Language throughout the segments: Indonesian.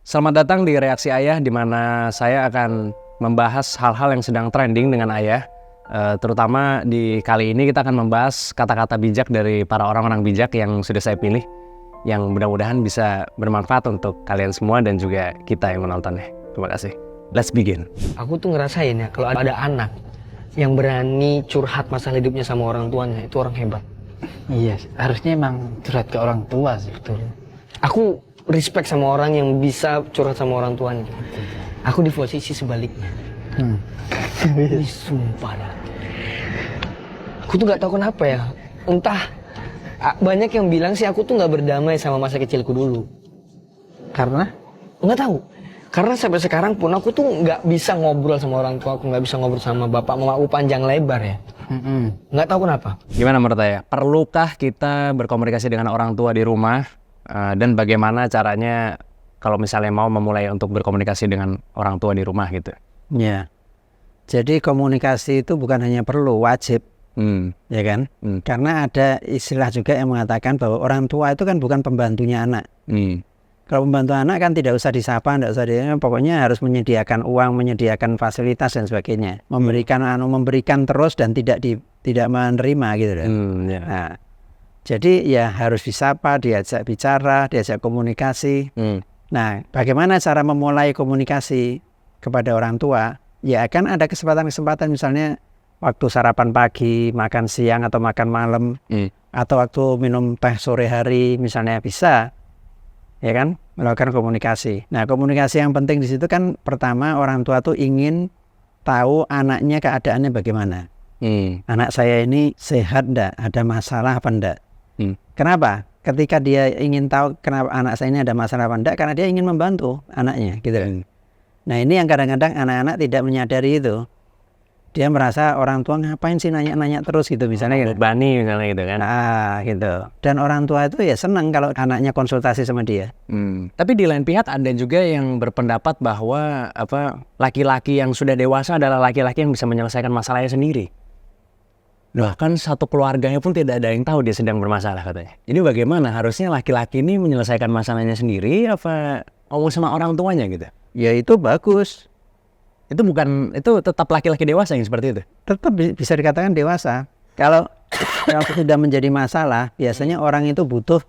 Selamat datang di Reaksi Ayah, di mana saya akan membahas hal-hal yang sedang trending dengan ayah. Terutama di kali ini kita akan membahas kata-kata bijak dari para orang-orang bijak yang sudah saya pilih, yang mudah-mudahan bisa bermanfaat untuk kalian semua dan juga kita yang menontonnya. Terima kasih. Let's begin. Aku tuh ngerasain ya, kalau ada anak yang berani curhat masalah hidupnya sama orang tuanya, itu orang hebat. Iya, harusnya emang curhat ke orang tua sih, betul. Aku respect sama orang yang bisa curhat sama orang tuanya. Aku di posisi sebaliknya. Ini sumpah dah. Aku tuh gak tahu kenapa ya. Entah, banyak yang bilang sih aku tuh gak berdamai sama masa kecilku dulu. Karena? Nggak tahu. Karena sampai sekarang pun aku tuh nggak bisa ngobrol sama orang tua aku, nggak bisa ngobrol sama bapak mama aku panjang lebar ya. Nggak tahu kenapa. Gimana menurut ayah? Perlukah kita berkomunikasi dengan orang tua di rumah? Dan bagaimana caranya kalau misalnya mau memulai untuk berkomunikasi dengan orang tua di rumah gitu? Ya. Jadi komunikasi itu bukan hanya perlu, wajib. Ya kan? Karena ada istilah juga yang mengatakan bahwa orang tua itu kan bukan pembantunya anak. Kalau pembantu anak kan tidak usah disapa, tidak usah pokoknya harus menyediakan uang, menyediakan fasilitas dan sebagainya, memberikan terus dan tidak menerima gitu kan. Yeah. Nah, jadi ya harus disapa, diajak bicara, diajak komunikasi. Nah, bagaimana cara memulai komunikasi kepada orang tua? Ya kan ada kesempatan-kesempatan, misalnya waktu sarapan pagi, makan siang atau makan malam, atau waktu minum teh sore hari misalnya bisa. Ya kan, melakukan komunikasi. Nah, komunikasi yang penting di situ kan pertama orang tua tuh ingin tahu anaknya keadaannya bagaimana. Anak saya ini sehat enggak, ada masalah apa enggak. Kenapa? Ketika dia ingin tahu kenapa anak saya ini ada masalah apa enggak, karena dia ingin membantu anaknya gitu. Nah, ini yang kadang-kadang anak-anak tidak menyadari itu. Dia merasa orang tua ngapain sih nanya-nanya terus gitu misalnya gitu. Bani misalnya gitu kan. Nah gitu. Dan orang tua itu ya senang kalau anaknya konsultasi sama dia. Tapi di lain pihak ada juga yang berpendapat bahwa laki-laki yang sudah dewasa adalah laki-laki yang bisa menyelesaikan masalahnya sendiri. Bahkan satu keluarganya pun tidak ada yang tahu dia sedang bermasalah katanya. Jadi bagaimana? Harusnya laki-laki ini menyelesaikan masalahnya sendiri apa ngomong sama orang tuanya gitu? Ya itu bagus. Itu tetap laki-laki dewasa yang seperti itu? Tetap bisa dikatakan dewasa. Kalau sudah menjadi masalah, biasanya orang itu butuh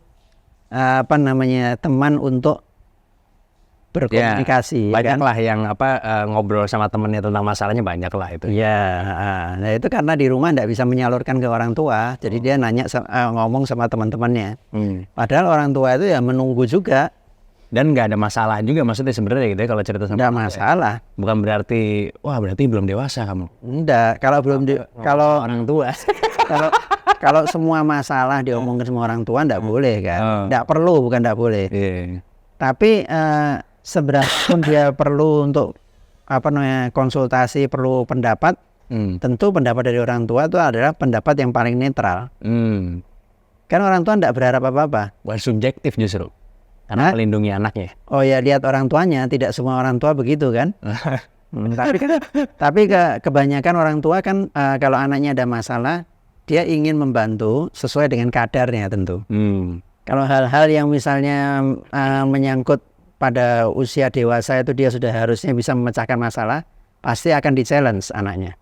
teman untuk berkomunikasi. Ya, banyaklah kan? Yang ngobrol sama temannya tentang masalahnya, banyak lah itu. Ya, nah itu karena di rumah tidak bisa menyalurkan ke orang tua, jadi dia ngomong sama teman-temannya. Padahal orang tua itu ya menunggu juga. Dan nggak ada masalah juga maksudnya sebenarnya gitu ya kalau cerita sama. Nggak masalah. Bukan berarti berarti belum dewasa kamu. Enggak, kalau kalau orang tua. kalau semua masalah diomongin sama orang tua enggak boleh kan. Enggak perlu, bukan enggak boleh. Tapi seberapa pun dia perlu untuk konsultasi, perlu pendapat. Tentu pendapat dari orang tua itu adalah pendapat yang paling netral. Kan orang tua enggak berharap apa-apa. Bukan subjektif justru. Karena melindungi anaknya. Oh ya, lihat orang tuanya, tidak semua orang tua begitu kan. Tapi kebanyakan orang tua kan kalau anaknya ada masalah, dia ingin membantu sesuai dengan kadarnya tentu. Kalau hal-hal yang misalnya menyangkut pada usia dewasa itu dia sudah harusnya bisa memecahkan masalah, pasti akan di-challenge anaknya.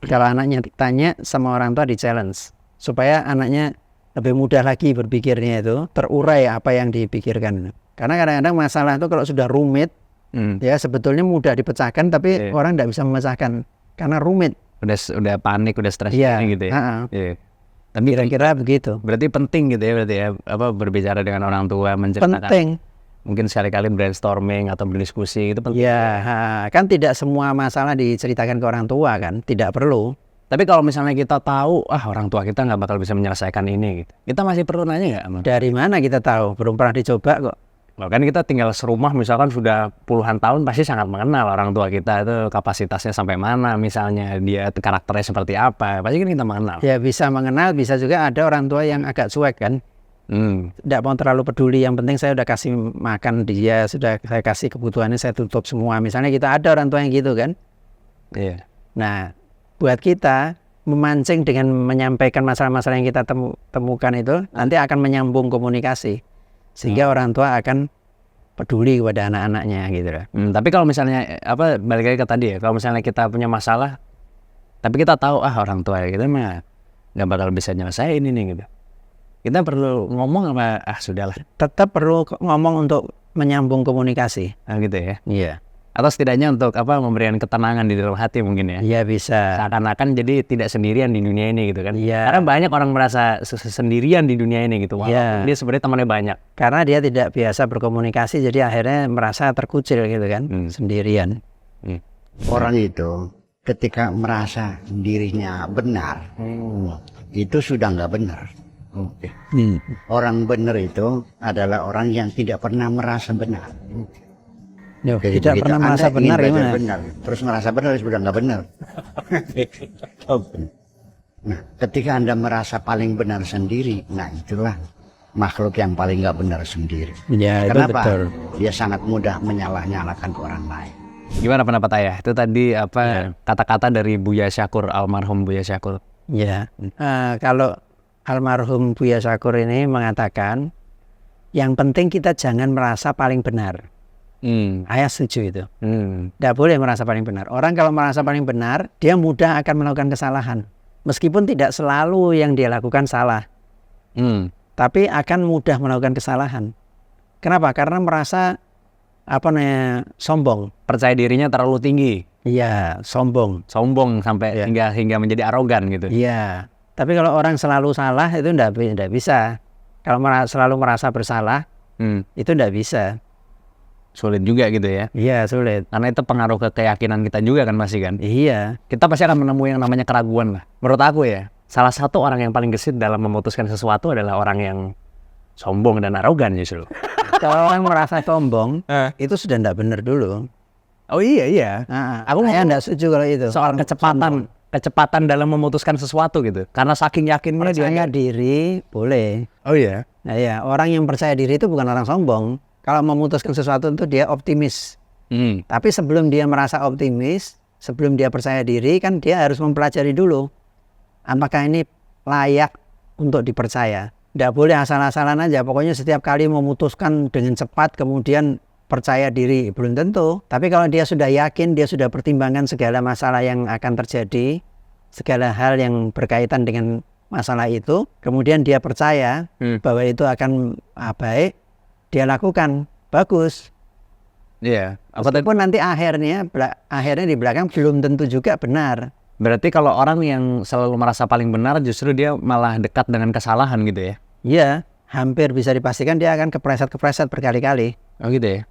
Kalau anaknya ditanya sama orang tua, di-challenge supaya anaknya lebih mudah lagi berpikirnya, itu terurai apa yang dipikirkan. Karena kadang-kadang masalah itu kalau sudah rumit, ya sebetulnya mudah dipecahkan, tapi orang tidak bisa memecahkan karena rumit. Udah panik, udah stres gitu ya. Tapi kira-kira begitu. Berarti penting gitu ya, berbicara dengan orang tua, menceritakan. Penting. Mungkin sekali-kali brainstorming atau berdiskusi itu penting. Ya, kan tidak semua masalah diceritakan ke orang tua kan, tidak perlu. Tapi kalau misalnya kita tahu, orang tua kita nggak bakal bisa menyelesaikan ini gitu. Kita masih perlu nanya nggak? Dari mana kita tahu? Belum pernah dicoba kok. Kan kita tinggal serumah misalkan sudah puluhan tahun, pasti sangat mengenal orang tua kita itu kapasitasnya sampai mana, misalnya dia karakternya seperti apa, pasti kan kita mengenal. Ya bisa mengenal, bisa juga ada orang tua yang agak cuek kan. Tidak mau terlalu peduli, yang penting saya udah kasih makan dia, sudah saya kasih kebutuhannya, saya tutup semua. Misalnya kita ada orang tua yang gitu kan. Iya. Nah, buat kita memancing dengan menyampaikan masalah-masalah yang kita temukan itu nanti akan menyambung komunikasi, sehingga orang tua akan peduli kepada anak-anaknya gitu loh. Tapi kalau misalnya balik lagi ke tadi ya, kalau misalnya kita punya masalah, tapi kita tahu orang tua kita mah nggak bakal bisa nyelesain ini gitu. Kita perlu ngomong apa? Sudahlah. Tetap perlu ngomong untuk menyambung komunikasi. Gitu ya. Iya. Atau setidaknya untuk memberikan ketenangan di dalam hati mungkin ya. Iya bisa. Seakan-akan jadi tidak sendirian di dunia ini gitu kan. Iya. Karena banyak orang merasa sendirian di dunia ini gitu. Walaupun dia sebenarnya temannya banyak. Karena dia tidak biasa berkomunikasi, jadi akhirnya merasa terkucil gitu kan, sendirian. Orang itu ketika merasa dirinya benar, itu sudah nggak benar. Orang benar itu adalah orang yang tidak pernah merasa benar. Jadi tidak pernah merasa benar gimana? Benar. Terus merasa benar sudah nggak benar. Nah, ketika Anda merasa paling benar sendiri, nah itulah makhluk yang paling nggak benar sendiri. Ya, itu Kenapa? betul. Dia sangat mudah menyalah-nyalakan orang lain. Gimana pendapat Ayah? Itu tadi kata-kata dari Buya Syakur, almarhum Buya Syakur. Ya, kalau almarhum Buya Syakur ini mengatakan, yang penting kita jangan merasa paling benar. Ayah setuju itu. Tidak boleh merasa paling benar. Orang kalau merasa paling benar, dia mudah akan melakukan kesalahan. Meskipun tidak selalu yang dia lakukan salah. Tapi akan mudah melakukan kesalahan. Kenapa? Karena merasa sombong. Percaya dirinya terlalu tinggi. Iya, sombong. Sombong sampai hingga menjadi arogan gitu. Iya. Tapi kalau orang selalu salah itu tidak bisa. Kalau selalu merasa bersalah, itu tidak bisa. Sulit juga gitu ya. Iya, sulit. Karena itu pengaruh ke keyakinan kita juga kan masih kan. Iya. Kita pasti akan menemui yang namanya keraguan lah. Menurut aku ya, salah satu orang yang paling gesit dalam memutuskan sesuatu adalah orang yang sombong dan arogan justru. Kalau orang merasa sombong, itu sudah tidak benar dulu. Oh iya. Aku tidak setuju kalau itu. Soal kecepatan dalam memutuskan sesuatu gitu. Karena saking yakinnya percaya diri boleh. Oh iya. Nah, ya, orang yang percaya diri itu bukan orang sombong. Kalau memutuskan sesuatu itu dia optimis. Tapi sebelum dia merasa optimis, sebelum dia percaya diri, kan dia harus mempelajari dulu. Apakah ini layak untuk dipercaya? Tidak boleh asal-asalan aja. Pokoknya setiap kali memutuskan dengan cepat, kemudian percaya diri. Belum tentu. Tapi kalau dia sudah yakin, dia sudah pertimbangkan segala masalah yang akan terjadi, segala hal yang berkaitan dengan masalah itu, kemudian dia percaya bahwa itu akan baik, dia lakukan, bagus. Iya. Meskipun nanti akhirnya di belakang belum tentu juga benar. Berarti kalau orang yang selalu merasa paling benar justru dia malah dekat dengan kesalahan gitu ya? Iya, hampir bisa dipastikan dia akan kepreset berkali-kali. Oh gitu ya?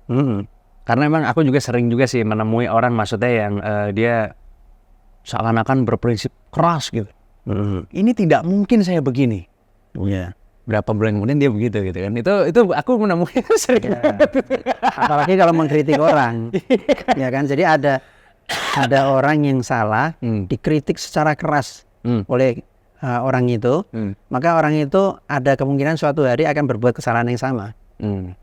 Karena emang aku juga sering juga sih menemui orang maksudnya yang dia seakan-akan berprinsip keras gitu. Ini tidak mungkin saya begini. Iya. Berapa bulan kemudian dia begitu gitu kan. Itu aku menemui sering. Apalagi kalau mengkritik orang. Ya kan, jadi ada orang yang salah dikritik secara keras oleh orang itu, maka orang itu ada kemungkinan suatu hari akan berbuat kesalahan yang sama.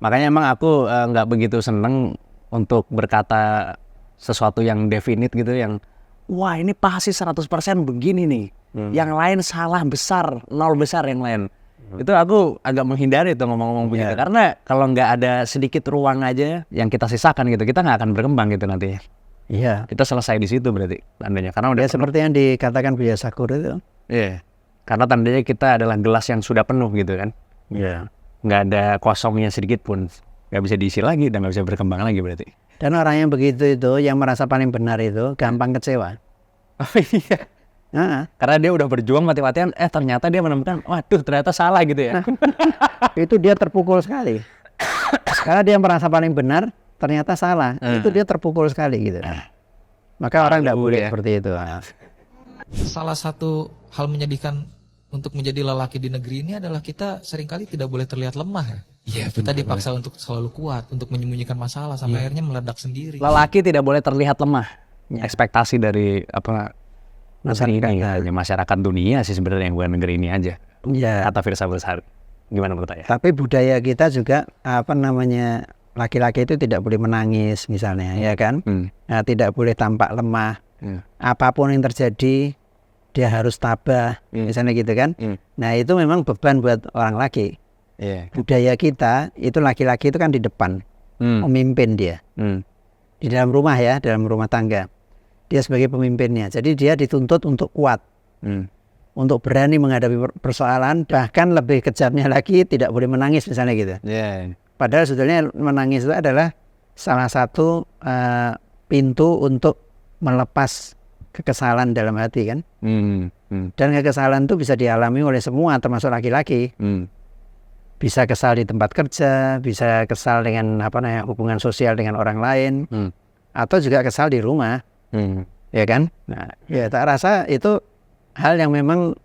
Makanya emang aku nggak begitu seneng untuk berkata sesuatu yang definite gitu, yang wah ini pasti 100% begini nih, yang lain salah besar, 0 besar yang lain. Itu aku agak menghindari tuh ngomong-ngomong begitu, karena kalau nggak ada sedikit ruang aja yang kita sisakan gitu, kita nggak akan berkembang gitu nanti. Iya. Kita selesai di situ berarti tandanya, karena udah seperti yang dikatakan Buya Syakur itu. Iya. Karena tandanya kita adalah gelas yang sudah penuh gitu kan. Iya. Nggak ada kosongnya sedikit pun, nggak bisa diisi lagi dan nggak bisa berkembang lagi berarti. Dan orang yang begitu itu, yang merasa paling benar itu gampang kecewa. Oh iya. Karena dia udah berjuang mati-matian, ternyata dia menemukan, waduh ternyata salah gitu ya. Itu dia terpukul sekali. Karena dia merasa paling benar, ternyata salah. Itu dia terpukul sekali gitu. Maka orang tidak boleh seperti itu. Salah satu hal menyedihkan untuk menjadi lelaki di negeri ini adalah kita seringkali tidak boleh terlihat lemah. Iya, kita dipaksa untuk selalu kuat, untuk menyembunyikan masalah sampai akhirnya meledak sendiri. Lelaki tidak boleh terlihat lemah. Ekspektasi dari masyarakat dunia sih sebenarnya, yang bukan negeri ini aja. Iya. Kata Firsa Besar. Gimana menurut saya? Tapi budaya kita juga laki-laki itu tidak boleh menangis misalnya, ya kan? Nah, tidak boleh tampak lemah. Apapun yang terjadi dia harus tabah, misalnya gitu kan? Nah, itu memang beban buat orang laki. Budaya kita itu laki-laki itu kan di depan. Pemimpin dia. Di dalam rumah ya, dalam rumah tangga. Dia sebagai pemimpinnya. Jadi dia dituntut untuk kuat. Untuk berani menghadapi persoalan, bahkan lebih kejamnya lagi tidak boleh menangis misalnya gitu. Padahal sebetulnya menangis itu adalah salah satu pintu untuk melepas kekesalan dalam hati kan. Dan kekesalan itu bisa dialami oleh semua termasuk laki-laki. Bisa kesal di tempat kerja, bisa kesal dengan hubungan sosial dengan orang lain, atau juga kesal di rumah, ya kan? Nah, ya tak rasa itu hal yang memang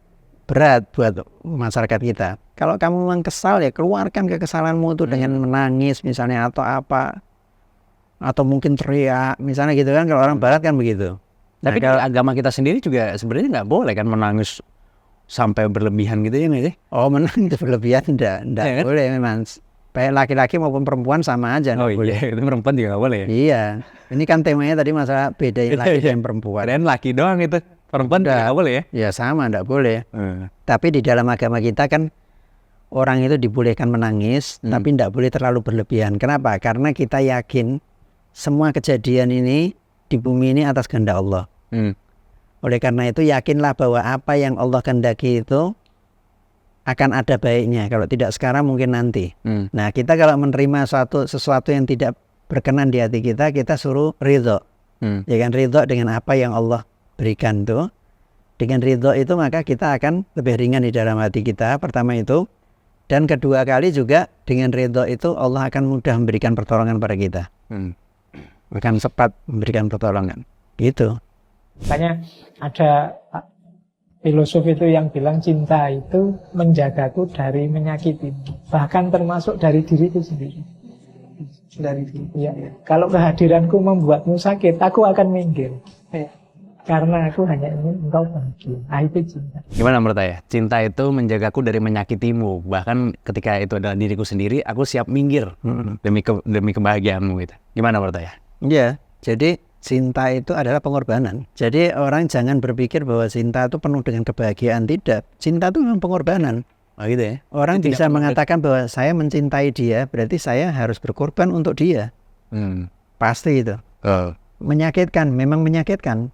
berat buat masyarakat kita. Kalau kamu memang kesal ya keluarkan kekesalanmu itu dengan menangis misalnya atau apa, atau mungkin teriak misalnya gitu kan. Kalau orang Barat kan begitu. Tapi kalau agama kita sendiri juga sebenarnya nggak boleh kan menangis sampai berlebihan gitu ya nggak sih? Oh, menangis berlebihan enggak Ya, kan? boleh memang. Baik laki-laki maupun perempuan sama aja. Iya, itu perempuan juga nggak boleh ya? Iya, ini kan temanya tadi masalah bedain laki dan perempuan. Dan laki doang itu, perempuan juga nggak boleh ya? Ya sama, enggak boleh. Tapi di dalam agama kita kan orang itu dibolehkan menangis, tapi enggak boleh terlalu berlebihan. Kenapa? Karena kita yakin semua kejadian ini di bumi ini atas kehendak Allah. Oleh karena itu yakinlah bahwa apa yang Allah kehendaki itu akan ada baiknya. Kalau tidak sekarang mungkin nanti. Nah, kita kalau menerima sesuatu yang tidak berkenan di hati kita, kita suruh ridho. Ya kan, ridho dengan apa yang Allah berikan tuh. Dengan ridho itu maka kita akan lebih ringan di dalam hati kita. Pertama itu. Dan kedua kali juga dengan ridho itu Allah akan mudah memberikan pertolongan pada kita. Akan cepat memberikan pertolongan. Gitu. Makanya ada filosof itu yang bilang cinta itu menjagaku dari menyakiti, bahkan termasuk dari diriku sendiri. Dari diri. Ya. Kalau kehadiranku membuatmu sakit, aku akan minggir. Karena aku hanya ingin engkau bahagia. Nah, itu cinta. Gimana menurut saya? Cinta itu menjagaku dari menyakitimu. Bahkan ketika itu adalah diriku sendiri, aku siap minggir demi kebahagiaanmu gitu. Gimana menurut saya? Iya, jadi cinta itu adalah pengorbanan. Jadi orang jangan berpikir bahwa cinta itu penuh dengan kebahagiaan. Tidak. Cinta itu memang pengorbanan. Oh gitu ya? Orang bisa mengatakan bahwa saya mencintai dia, berarti saya harus berkorban untuk dia. Pasti itu. Menyakitkan, memang menyakitkan.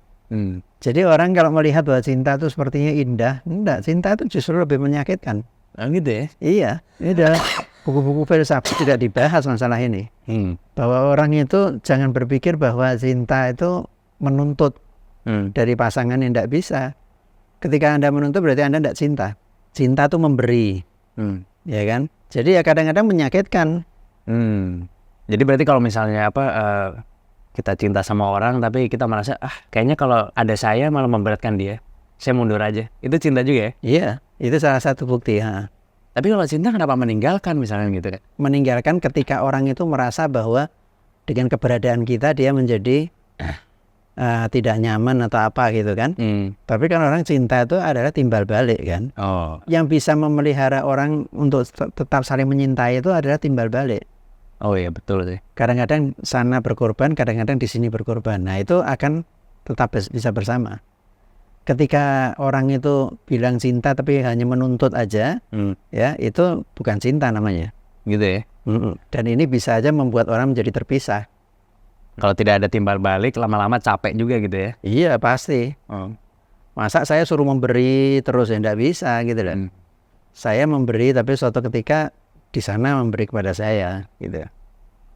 Jadi orang kalau melihat bahwa cinta itu sepertinya indah, enggak. Cinta itu justru lebih menyakitkan. Oh gitu ya? Iya, ini adalah buku-buku filsafat tidak dibahas masalah ini. Bahwa orang itu jangan berpikir bahwa cinta itu menuntut dari pasangan yang tidak bisa. Ketika Anda menuntut berarti Anda tidak cinta. Cinta itu memberi, ya kan? Jadi ya kadang-kadang menyakitkan. Jadi berarti kalau misalnya kita cinta sama orang tapi kita merasa kayaknya kalau ada saya malah memberatkan dia, saya mundur aja. Itu cinta juga ya? Iya, itu salah satu bukti. Tapi kalau cinta kenapa meninggalkan misalnya gitu kan? Meninggalkan ketika orang itu merasa bahwa dengan keberadaan kita dia menjadi tidak nyaman atau apa gitu kan. Tapi kan orang cinta itu adalah timbal balik kan. Yang bisa memelihara orang untuk tetap saling menyintai itu adalah timbal balik. Oh iya betul sih. Kadang-kadang sana berkorban, kadang-kadang di sini berkorban. Nah itu akan tetap bisa bersama. Ketika orang itu bilang cinta tapi hanya menuntut aja, ya itu bukan cinta namanya. Gitu ya. Dan ini bisa aja membuat orang menjadi terpisah. Kalau tidak ada timbal balik, lama-lama capek juga gitu ya. Iya pasti. Masa saya suruh memberi terus ya tidak bisa gitu loh. Saya memberi tapi suatu ketika di sana memberi kepada saya gitu.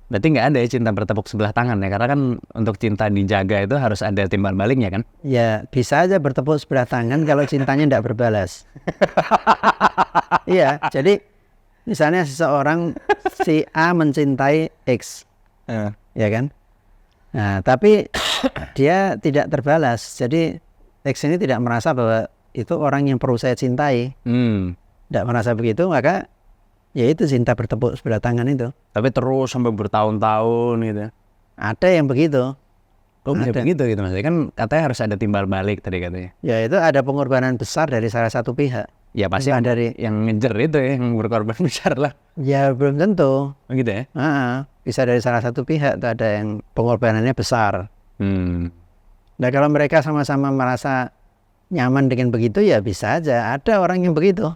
Berarti nggak ada ya cinta bertepuk sebelah tangan ya, karena kan untuk cinta dijaga itu harus ada timbal baliknya kan? Ya bisa aja bertepuk sebelah tangan kalau cintanya tidak berbalas. Iya, jadi misalnya seseorang si A mencintai X, ya kan? Nah tapi dia tidak terbalas, jadi X ini tidak merasa bahwa itu orang yang perlu saya cintai. Tidak merasa begitu, maka ya itu cinta bertepuk sebelah tangan itu. Tapi terus sampai bertahun-tahun gitu. Ada yang begitu. Oh bisa begitu gitu maksudnya. Kan katanya harus ada timbal balik tadi katanya. Ya itu ada pengorbanan besar dari salah satu pihak. Ya pasti dari yang ngejar itu ya, yang berkorban besar lah. Ya belum tentu. Oh gitu ya? Bisa dari salah satu pihak itu ada yang pengorbanannya besar. Nah kalau mereka sama-sama merasa nyaman dengan begitu ya bisa aja. Ada orang yang begitu.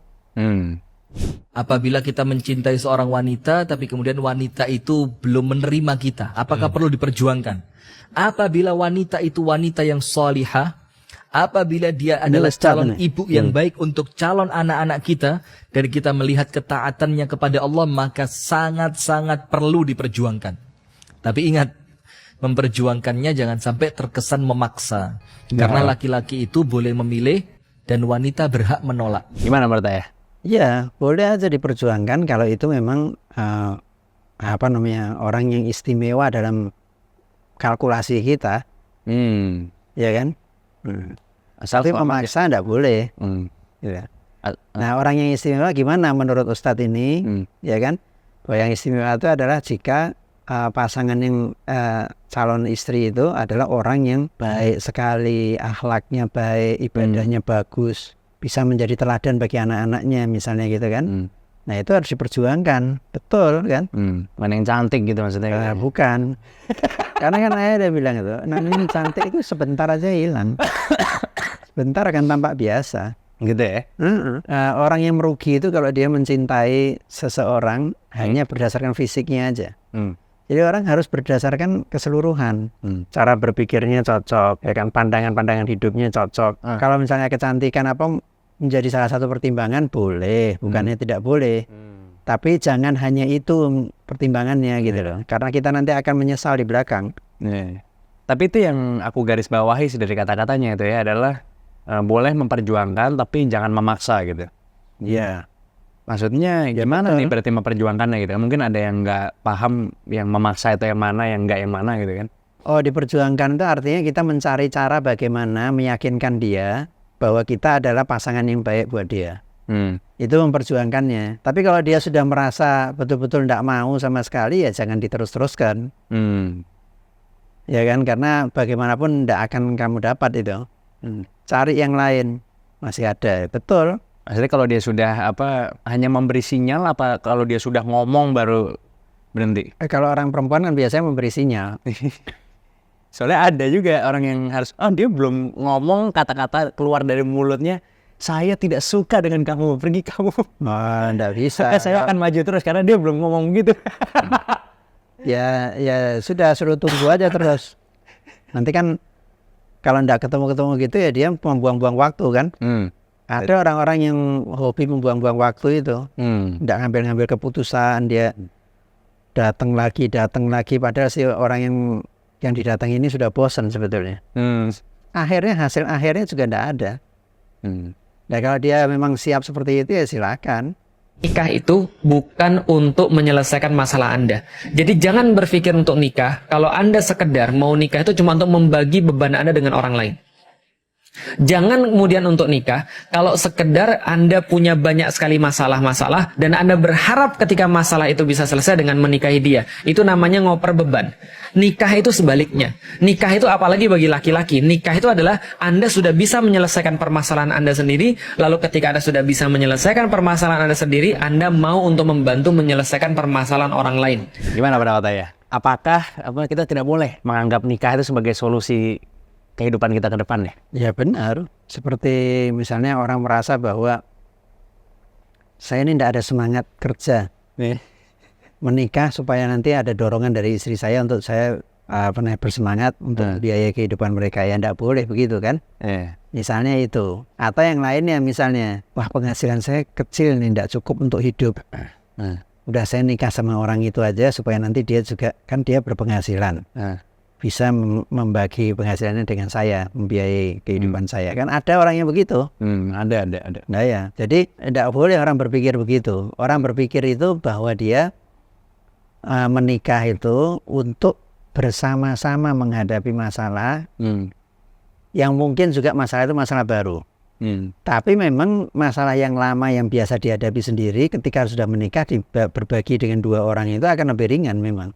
Apabila kita mencintai seorang wanita, tapi kemudian wanita itu belum menerima kita, apakah perlu diperjuangkan? Apabila wanita itu wanita yang solihah, apabila dia adalah calon ibu yang baik untuk calon anak-anak kita, dan kita melihat ketaatannya kepada Allah, maka sangat-sangat perlu diperjuangkan. Tapi ingat, memperjuangkannya jangan sampai terkesan memaksa. Karena laki-laki itu boleh memilih, dan wanita berhak menolak. Gimana menurut Ayah? Ya, boleh aja diperjuangkan kalau itu memang orang yang istimewa dalam kalkulasi kita, ya kan? Asal Tapi memaksa tidak boleh. Ya. Nah, orang yang istimewa gimana menurut Ustadz ini? Ya kan? Bahwa yang istimewa itu adalah jika pasangan yang calon istri itu adalah orang yang baik sekali, akhlaknya baik, ibadahnya bagus, bisa menjadi teladan bagi anak-anaknya misalnya gitu kan. Nah itu harus diperjuangkan, betul kan? Mana yang cantik gitu maksudnya? Bukan, karena kan ayah udah bilang itu, nah ini cantik itu sebentar aja hilang, sebentar akan tampak biasa. Gitu ya? Orang yang merugi itu kalau dia mencintai seseorang hanya berdasarkan fisiknya aja. Jadi orang harus berdasarkan keseluruhan, cara berpikirnya cocok, ya kan, pandangan-pandangan hidupnya cocok. Kalau misalnya kecantikan apa menjadi salah satu pertimbangan boleh, bukannya tidak boleh. Tapi jangan hanya itu pertimbangannya gitu loh, karena kita nanti akan menyesal di belakang. Tapi itu yang aku garis bawahi dari kata-katanya itu ya adalah boleh memperjuangkan tapi jangan memaksa gitu. Iya. Maksudnya gimana nih berarti memperjuangkannya gitu? Mungkin ada yang nggak paham yang memaksa itu yang mana, yang nggak yang mana gitu kan? Oh, diperjuangkan itu artinya kita mencari cara bagaimana meyakinkan dia bahwa kita adalah pasangan yang baik buat dia. Itu memperjuangkannya. Tapi kalau dia sudah merasa betul-betul tidak mau sama sekali, ya jangan diterus-teruskan. Ya kan, karena bagaimanapun tidak akan kamu dapat itu. Cari yang lain, masih ada, betul. Maksudnya kalau dia sudah hanya memberi sinyal, apa kalau dia sudah ngomong baru berhenti? Kalau orang perempuan kan biasanya memberi sinyal. Soalnya ada juga orang yang harus, dia belum ngomong kata-kata keluar dari mulutnya, saya tidak suka dengan kamu, pergi kamu. Enggak bisa. Saya akan maju terus karena dia belum ngomong gitu. Ya sudah, suruh tunggu aja terus. Nanti kan kalau enggak ketemu-ketemu gitu ya dia membuang-buang waktu kan. Ada orang-orang yang hobi membuang-buang waktu itu, enggak ngambil-ngambil keputusan, dia datang lagi, padahal si orang yang didatangi ini sudah bosan sebetulnya. Akhirnya hasil akhirnya juga enggak ada. Nah kalau dia memang siap seperti itu ya silakan. Nikah itu bukan untuk menyelesaikan masalah Anda. Jadi jangan berpikir untuk nikah, kalau Anda sekedar mau nikah itu cuma untuk membagi beban Anda dengan orang lain. Jangan kemudian untuk nikah kalau sekedar Anda punya banyak sekali masalah-masalah dan Anda berharap ketika masalah itu bisa selesai dengan menikahi dia. Itu namanya ngoper beban. Nikah itu sebaliknya. Nikah itu apalagi bagi laki-laki. Nikah itu adalah Anda sudah bisa menyelesaikan permasalahan Anda sendiri. Lalu ketika Anda sudah bisa menyelesaikan permasalahan Anda sendiri, Anda mau untuk membantu menyelesaikan permasalahan orang lain. Gimana pendapat Ayah? Apakah kita tidak boleh menganggap nikah itu sebagai solusi kehidupan kita ke depan ya? Ya benar. Seperti misalnya orang merasa bahwa saya ini tidak ada semangat kerja. Menikah supaya nanti ada dorongan dari istri saya untuk saya bersemangat untuk biaya kehidupan mereka. Ya tidak boleh begitu kan? Misalnya itu. Atau yang lainnya misalnya, wah penghasilan saya kecil nih, tidak cukup untuk hidup. Udah saya nikah sama orang itu aja supaya nanti dia juga, kan dia berpenghasilan. Bisa membagi penghasilannya dengan saya, membiayai kehidupan saya. Kan ada orang yang begitu. Ada. Nah ya, jadi tidak boleh orang berpikir begitu. Orang berpikir itu bahwa dia menikah itu untuk bersama-sama menghadapi masalah yang mungkin juga masalah itu masalah baru. Tapi memang masalah yang lama yang biasa dihadapi sendiri ketika sudah menikah berbagi dengan dua orang itu akan lebih ringan memang.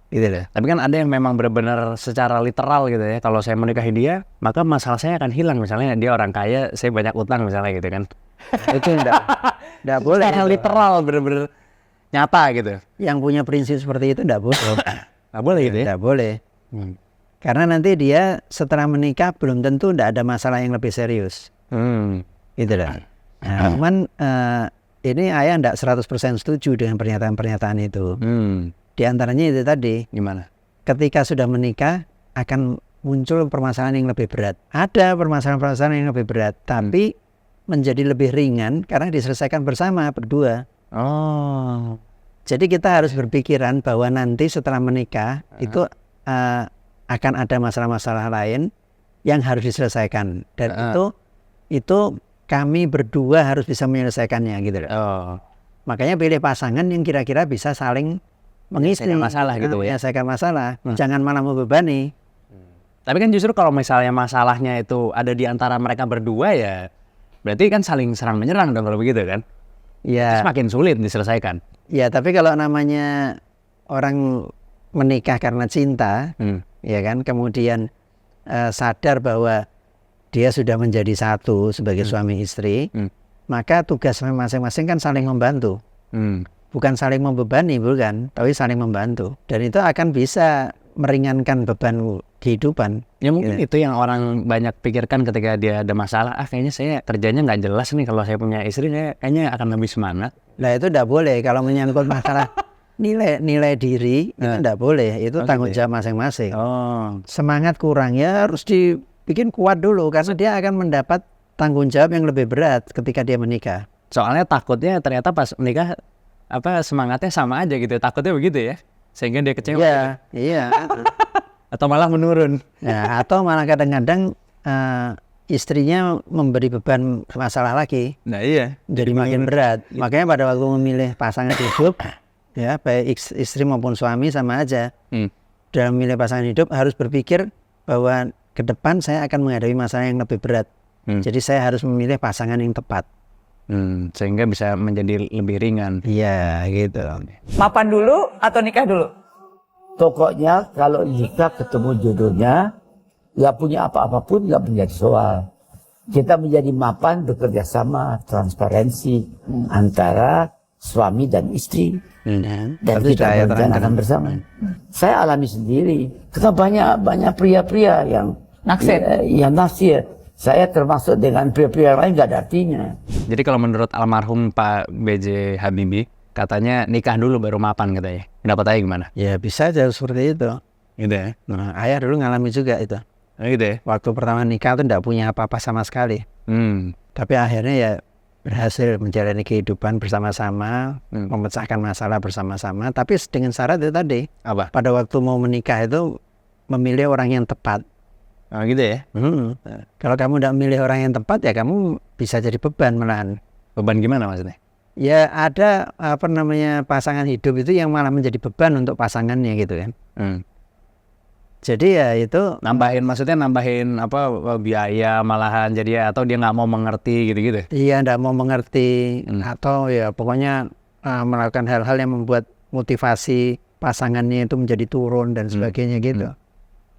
Gitu loh. Tapi kan ada yang memang benar-benar secara literal gitu ya. Kalau saya menikahi dia, maka masalah saya akan hilang. Misalnya dia orang kaya, saya banyak utang misalnya gitu kan. Itu enggak boleh. Secara literal benar-benar nyata gitu. Yang punya prinsip seperti itu enggak boleh. Enggak boleh gitu ya? Enggak boleh. Karena nanti dia setelah menikah belum tentu enggak ada masalah yang lebih serius. Gitu loh. Nah, cuman ini ayah enggak 100% setuju dengan pernyataan-pernyataan itu. Di antaranya itu tadi, Gimana? ketika sudah menikah akan muncul permasalahan yang lebih berat. Ada permasalahan-permasalahan yang lebih berat, tapi menjadi lebih ringan karena diselesaikan bersama berdua. Oh. Jadi kita harus berpikiran bahwa nanti setelah menikah itu akan ada masalah-masalah lain yang harus diselesaikan, dan itu kami berdua harus bisa menyelesaikannya gitu loh. Oh. Makanya pilih pasangan yang kira-kira bisa saling mengisi Menyelesaikan masalah gitu ya. menyelesaikan masalah. Jangan malah membebani. Tapi kan justru kalau misalnya masalahnya itu ada di antara mereka berdua ya, berarti kan saling serang menyerang dong kalau begitu kan? Ya, Semakin sulit diselesaikan. ya tapi kalau namanya orang menikah karena cinta, ya kan, kemudian sadar bahwa dia sudah menjadi satu sebagai suami istri, maka tugas masing-masing kan saling membantu. Bukan saling membebani, bukan, tapi saling membantu. Dan itu akan bisa meringankan beban kehidupan. Ya mungkin itu yang orang banyak pikirkan ketika dia ada masalah. Kayaknya saya kerjanya nggak jelas nih, kalau saya punya istri saya kayaknya akan lebih semangat. Nah itu tidak boleh kalau menyangkut masalah nilai diri, itu tidak boleh. Itu tanggung jawab masing-masing. Semangat kurang ya harus dibikin kuat dulu, karena dia akan mendapat tanggung jawab yang lebih berat ketika dia menikah. Soalnya takutnya ternyata pas menikah semangatnya sama aja gitu. Takutnya begitu ya. Sehingga dia kecewa. Iya. Atau malah menurun. Ya, atau malah kadang-kadang istrinya memberi beban masalah lagi. Nah iya. Jadi makin berat. Makanya pada waktu memilih pasangan hidup, ya baik istri maupun suami sama aja. Dalam memilih pasangan hidup harus berpikir bahwa ke depan saya akan menghadapi masalah yang lebih berat. Jadi saya harus memilih pasangan yang tepat. Sehingga bisa menjadi lebih ringan. Iya gitu. Mapan dulu atau nikah dulu? Pokoknya kalau nikah ketemu jodohnya, nggak punya apa-apa pun nggak menjadi soal. Kita menjadi mapan, bekerja sama, transparansi antara suami dan istri. Dan kita berencanakan bersama. Saya alami sendiri. Kita banyak pria-pria yang naksir. Saya termasuk dengan pria-pria lain nggak ada artinya. Jadi kalau menurut almarhum Pak B.J. Habibie, katanya nikah dulu baru mapan katanya. Pendapat ayah gimana? Ya bisa aja seperti itu. Gitu ya? Nah, ayah dulu ngalami juga itu. Gitu ya? Waktu pertama nikah tuh enggak punya apa-apa sama sekali. Tapi akhirnya ya berhasil menjalani kehidupan bersama-sama, memecahkan masalah bersama-sama. Tapi dengan syarat itu tadi. Apa? Pada waktu mau menikah itu memilih orang yang tepat. Oh gitu ya? Kalau kamu tidak memilih orang yang tepat ya kamu bisa jadi beban malahan. Beban gimana maksudnya? Ya ada pasangan hidup itu yang malah menjadi beban untuk pasangannya gitu kan. Jadi ya itu nambahin biaya malahan, jadi atau dia nggak mau mengerti gitu-gitu. Iya, nggak mau mengerti atau ya pokoknya melakukan hal-hal yang membuat motivasi pasangannya itu menjadi turun dan sebagainya gitu.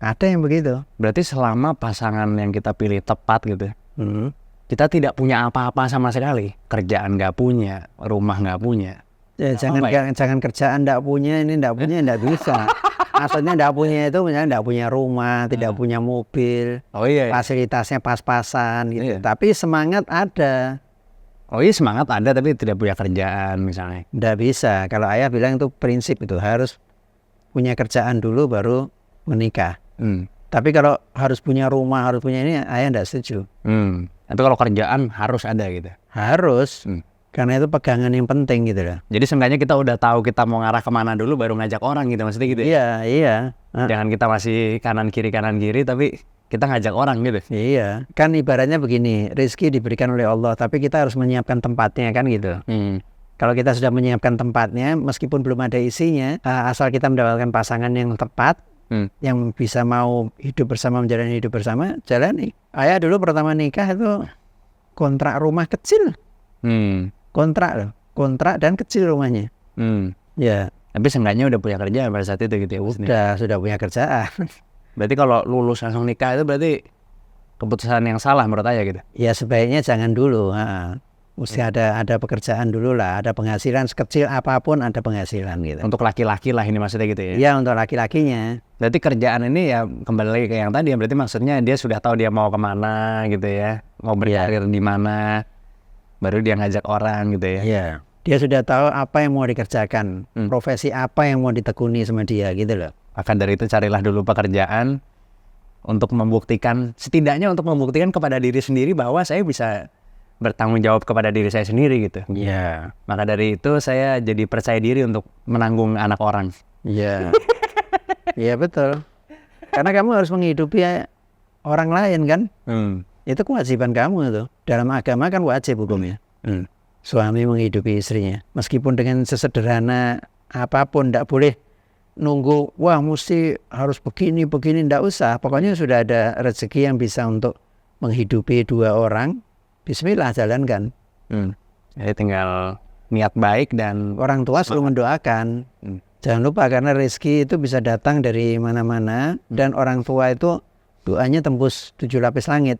Ada yang begitu. Berarti selama pasangan yang kita pilih tepat gitu, kita tidak punya apa-apa sama sekali. Kerjaan nggak punya, rumah nggak punya. Ya, jangan kerjaan nggak punya, ini nggak punya nggak bisa. Maksudnya nggak punya itu misalnya nggak punya rumah, tidak punya mobil, fasilitasnya pas-pasan gitu. Tapi semangat ada. Oh iya, semangat ada tapi tidak punya kerjaan misalnya. Nggak bisa. Kalau ayah bilang itu prinsip itu harus punya kerjaan dulu baru menikah. Tapi kalau harus punya rumah, harus punya ini, ayah nggak setuju. Tapi kalau kerjaan harus ada gitu. Harus. Karena itu pegangan yang penting gitu loh. Jadi seenggaknya kita udah tahu kita mau ngarah kemana dulu baru ngajak orang gitu, maksudnya gitu ya? Iya. Jangan kita masih kanan kiri tapi kita ngajak orang gitu. Iya. Kan ibaratnya begini, rezeki diberikan oleh Allah tapi kita harus menyiapkan tempatnya kan gitu. Kalau kita sudah menyiapkan tempatnya, meskipun belum ada isinya, asal kita mendapatkan pasangan yang tepat, yang bisa mau hidup bersama, menjalani hidup bersama, jalani. Ayah dulu pertama nikah itu kontrak rumah kecil. Kontrak dan kecil rumahnya. Ya. Tapi seenggaknya udah punya kerjaan pada saat itu gitu ya? Sudah punya kerjaan. Berarti kalau lulus langsung nikah itu berarti keputusan yang salah menurut ayah gitu? Ya sebaiknya jangan dulu. Mesti ada pekerjaan dulu lah, ada penghasilan sekecil apapun, ada penghasilan gitu. Untuk laki-laki lah ini maksudnya gitu ya? Iya, untuk laki-lakinya. Berarti kerjaan ini ya kembali lagi ke yang tadi ya, berarti maksudnya dia sudah tahu dia mau kemana gitu ya, mau berkarir di mana. baru dia ngajak orang gitu ya. Iya. Dia sudah tahu apa yang mau dikerjakan, profesi apa yang mau ditekuni sama dia gitu loh. Maka dari itu carilah dulu pekerjaan untuk membuktikan, setidaknya untuk membuktikan kepada diri sendiri bahwa saya bisa bertanggung jawab kepada diri saya sendiri gitu. Iya. Maka dari itu saya jadi percaya diri untuk menanggung anak orang. Iya. Iya betul. Karena kamu harus menghidupi orang lain kan. Itu kewajiban kamu itu. Dalam agama kan wajib hukumnya. Suami menghidupi istrinya. Meskipun dengan sesederhana apapun, tidak boleh nunggu, wah mesti harus begini, tidak usah. Pokoknya sudah ada rezeki yang bisa untuk menghidupi 2 orang. Bismillah, jalankan. Jadi tinggal niat baik dan Orang tua selalu mendoakan. Jangan lupa karena rezeki itu bisa datang dari mana-mana. Dan orang tua itu doanya tembus 7 lapis langit.